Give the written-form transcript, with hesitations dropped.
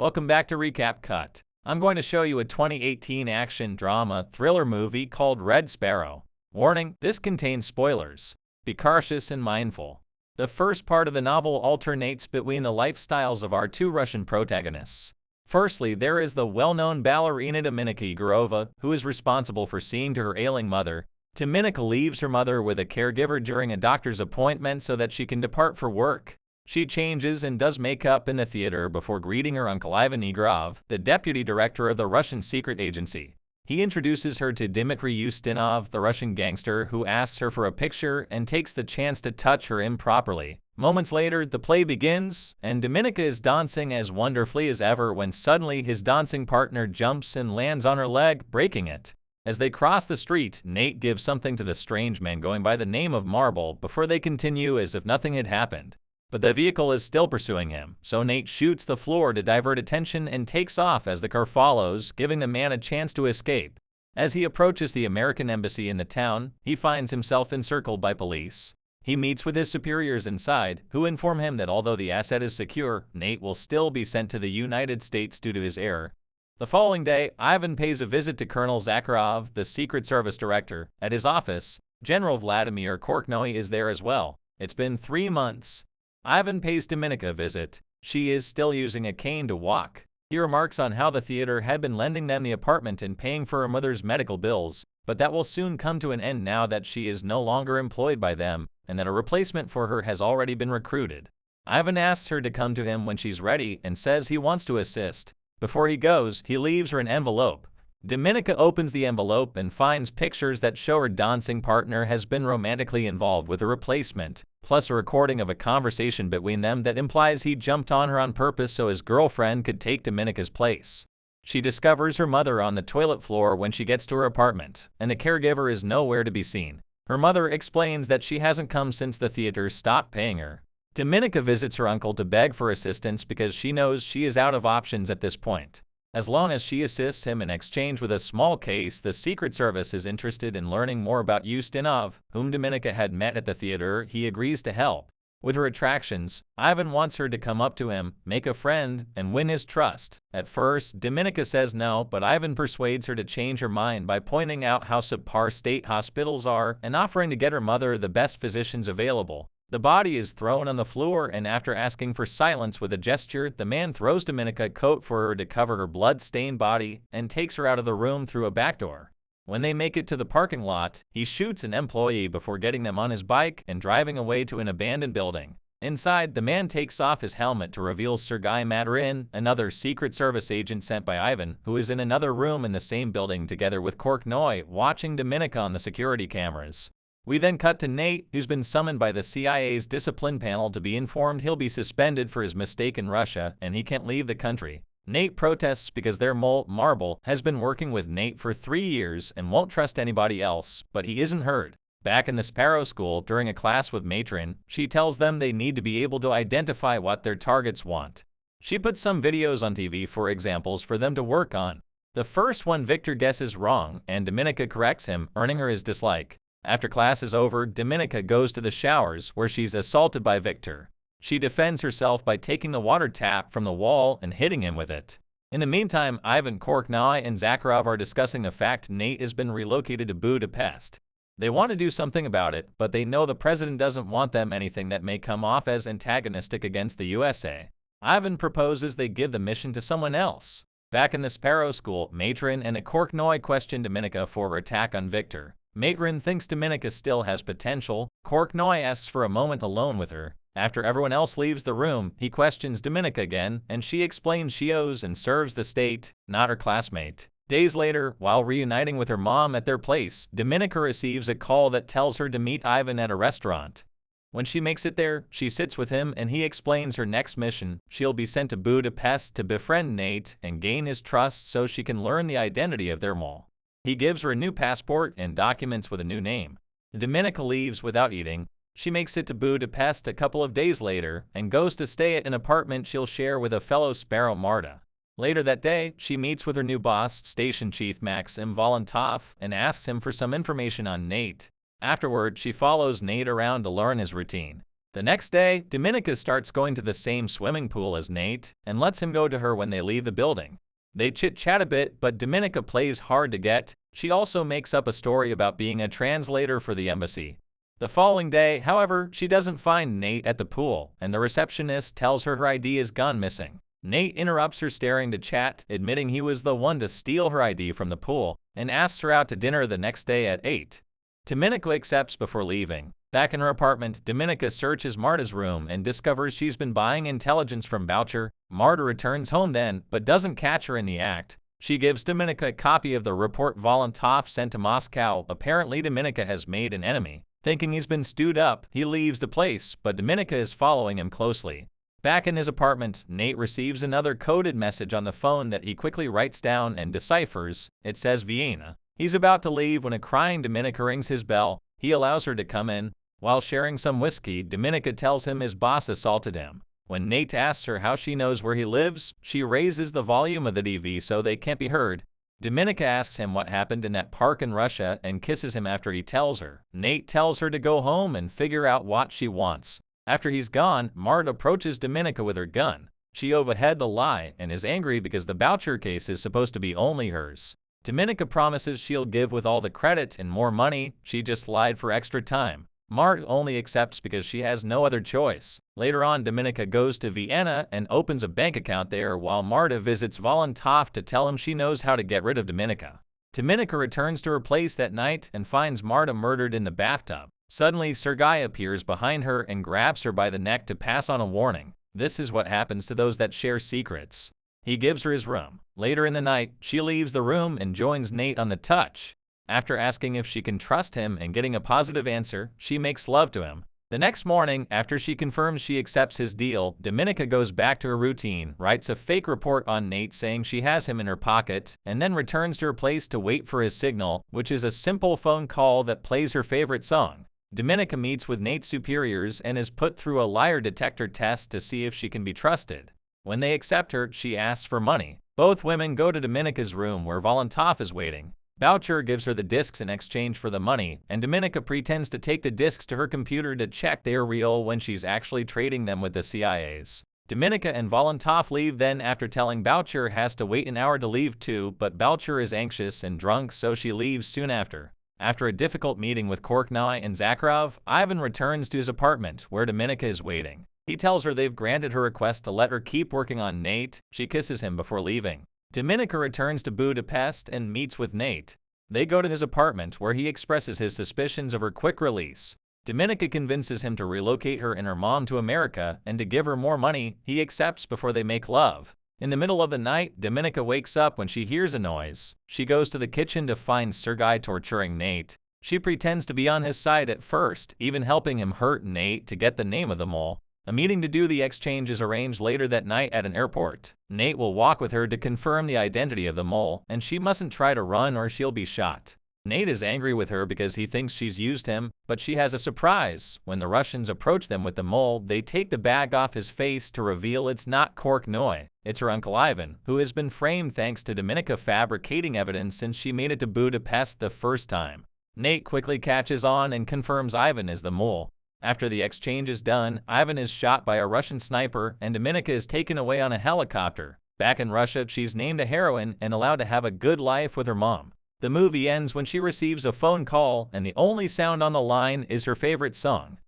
Welcome back to Recap Cut. I'm going to show you a 2018 action drama thriller movie called Red Sparrow. Warning, this contains spoilers. Be cautious and mindful. The first part of the novel alternates between the lifestyles of our two Russian protagonists. Firstly, there is the well-known ballerina Dominika Egorova, who is responsible for seeing to her ailing mother. Dominika leaves her mother with a caregiver during a doctor's appointment so that she can depart for work. She changes and does makeup in the theater before greeting her uncle Ivan Egorov, the deputy director of the Russian secret agency. He introduces her to Dmitry Ustinov, the Russian gangster, who asks her for a picture and takes the chance to touch her improperly. Moments later, the play begins, and Dominika is dancing as wonderfully as ever when suddenly his dancing partner jumps and lands on her leg, breaking it. As they cross the street, Nate gives something to the strange man going by the name of Marble before they continue as if nothing had happened. But the vehicle is still pursuing him, so Nate shoots the floor to divert attention and takes off as the car follows, giving the man a chance to escape. As he approaches the American embassy in the town, he finds himself encircled by police. He meets with his superiors inside, who inform him that although the asset is secure, Nate will still be sent to the United States due to his error. The following day, Ivan pays a visit to Colonel Zakharov, the Secret Service director. At his office, General Vladimir Korknoy is there as well. It's been 3 months. Ivan pays Dominika a visit. She is still using a cane to walk. He remarks on how the theater had been lending them the apartment and paying for her mother's medical bills, but that will soon come to an end now that she is no longer employed by them, and that a replacement for her has already been recruited. Ivan asks her to come to him when she's ready and says he wants to assist. Before he goes, he leaves her an envelope. Dominika opens the envelope and finds pictures that show her dancing partner has been romantically involved with a replacement, plus a recording of a conversation between them that implies he jumped on her on purpose so his girlfriend could take Dominika's place. She discovers her mother on the toilet floor when she gets to her apartment, and the caregiver is nowhere to be seen. Her mother explains that she hasn't come since the theater stopped paying her. Dominika visits her uncle to beg for assistance because she knows she is out of options at this point. As long as she assists him in exchange with a small case, the Secret Service is interested in learning more about Ustinov, whom Dominika had met at the theater. He agrees to help. With her attractions, Ivan wants her to come up to him, make a friend, and win his trust. At first, Dominika says no, but Ivan persuades her to change her mind by pointing out how subpar state hospitals are and offering to get her mother the best physicians available. The body is thrown on the floor, and after asking for silence with a gesture, the man throws Dominika a coat for her to cover her blood-stained body and takes her out of the room through a back door. When they make it to the parking lot, he shoots an employee before getting them on his bike and driving away to an abandoned building. Inside, the man takes off his helmet to reveal Sergei Maturin, another Secret Service agent sent by Ivan, who is in another room in the same building together with Korknoy, watching Dominika on the security cameras. We then cut to Nate, who's been summoned by the CIA's discipline panel to be informed he'll be suspended for his mistake in Russia and he can't leave the country. Nate protests because their mole, Marble, has been working with Nate for 3 years and won't trust anybody else, but he isn't heard. Back in the Sparrow School, during a class with Matron, she tells them they need to be able to identify what their targets want. She puts some videos on TV for examples for them to work on. The first one Victor guesses wrong, and Dominika corrects him, earning her his dislike. After class is over, Dominika goes to the showers, where she's assaulted by Victor. She defends herself by taking the water tap from the wall and hitting him with it. In the meantime, Ivan, Korknoy, and Zakharov are discussing the fact Nate has been relocated to Budapest. They want to do something about it, but they know the president doesn't want them anything that may come off as antagonistic against the USA. Ivan proposes they give the mission to someone else. Back in the Sparrow School, Matron and Korknoy question Dominika for her attack on Victor. Matron thinks Dominika still has potential. Korknoy asks for a moment alone with her. After everyone else leaves the room, he questions Dominika again, and she explains she owes and serves the state, not her classmate. Days later, while reuniting with her mom at their place, Dominika receives a call that tells her to meet Ivan at a restaurant. When she makes it there, she sits with him and he explains her next mission. She'll be sent to Budapest to befriend Nate and gain his trust so she can learn the identity of their mole. He gives her a new passport and documents with a new name. Dominika leaves without eating. She makes it to Budapest a couple of days later and goes to stay at an apartment she'll share with a fellow Sparrow, Marta. Later that day, she meets with her new boss, Station Chief Maxim Volantov, and asks him for some information on Nate. Afterward, she follows Nate around to learn his routine. The next day, Dominika starts going to the same swimming pool as Nate and lets him go to her when they leave the building. They chit-chat a bit, but Dominika plays hard to get. She also makes up a story about being a translator for the embassy. The following day, however, she doesn't find Nate at the pool, and the receptionist tells her ID has gone missing. Nate interrupts her staring to chat, admitting he was the one to steal her ID from the pool, and asks her out to dinner the next day at 8. Dominika accepts before leaving. Back in her apartment, Dominika searches Marta's room and discovers she's been buying intelligence from Boucher. Marta returns home then, but doesn't catch her in the act. She gives Dominika a copy of the report Volantoff sent to Moscow. Apparently, Dominika has made an enemy. Thinking he's been stewed up, he leaves the place, but Dominika is following him closely. Back in his apartment, Nate receives another coded message on the phone that he quickly writes down and deciphers. It says Vienna. He's about to leave when a crying Dominika rings his bell. He allows her to come in. While sharing some whiskey, Dominika tells him his boss assaulted him. When Nate asks her how she knows where he lives, she raises the volume of the TV so they can't be heard. Dominika asks him what happened in that park in Russia and kisses him after he tells her. Nate tells her to go home and figure out what she wants. After he's gone, Marta approaches Dominika with her gun. She overheard the lie and is angry because the Boucher case is supposed to be only hers. Dominika promises she'll give with all the credit and more money. She just lied for extra time. Marta only accepts because she has no other choice. Later on, Dominika goes to Vienna and opens a bank account there while Marta visits Volantoff to tell him she knows how to get rid of Dominika. Dominika returns to her place that night and finds Marta murdered in the bathtub. Suddenly, Sergei appears behind her and grabs her by the neck to pass on a warning. This is what happens to those that share secrets. He gives her his room. Later in the night, she leaves the room and joins Nate on the touch. After asking if she can trust him and getting a positive answer, she makes love to him. The next morning, after she confirms she accepts his deal, Dominika goes back to her routine, writes a fake report on Nate saying she has him in her pocket, and then returns to her place to wait for his signal, which is a simple phone call that plays her favorite song. Dominika meets with Nate's superiors and is put through a liar detector test to see if she can be trusted. When they accept her, she asks for money. Both women go to Dominika's room where Volantoff is waiting. Boucher gives her the discs in exchange for the money, and Dominika pretends to take the discs to her computer to check they are real when she's actually trading them with the CIA's. Dominika and Volantoff leave then after telling Boucher has to wait an hour to leave too, but Boucher is anxious and drunk so she leaves soon after. After a difficult meeting with Korknoi and Zakharov, Ivan returns to his apartment where Dominika is waiting. He tells her they've granted her request to let her keep working on Nate. She kisses him before leaving. Dominika returns to Budapest and meets with Nate. They go to his apartment where he expresses his suspicions of her quick release. Dominika convinces him to relocate her and her mom to America and to give her more money. He accepts before they make love. In the middle of the night, Dominika wakes up when she hears a noise. She goes to the kitchen to find Sergei torturing Nate. She pretends to be on his side at first, even helping him hurt Nate to get the name of the mole. A meeting to do the exchange is arranged later that night at an airport. Nate will walk with her to confirm the identity of the mole, and she mustn't try to run or she'll be shot. Nate is angry with her because he thinks she's used him, but she has a surprise. When the Russians approach them with the mole, they take the bag off his face to reveal it's not Korknoi. It's her uncle Ivan, who has been framed thanks to Dominika fabricating evidence since she made it to Budapest the first time. Nate quickly catches on and confirms Ivan is the mole. After the exchange is done, Ivan is shot by a Russian sniper and Dominika is taken away on a helicopter. Back in Russia, she's named a heroine and allowed to have a good life with her mom. The movie ends when she receives a phone call and the only sound on the line is her favorite song.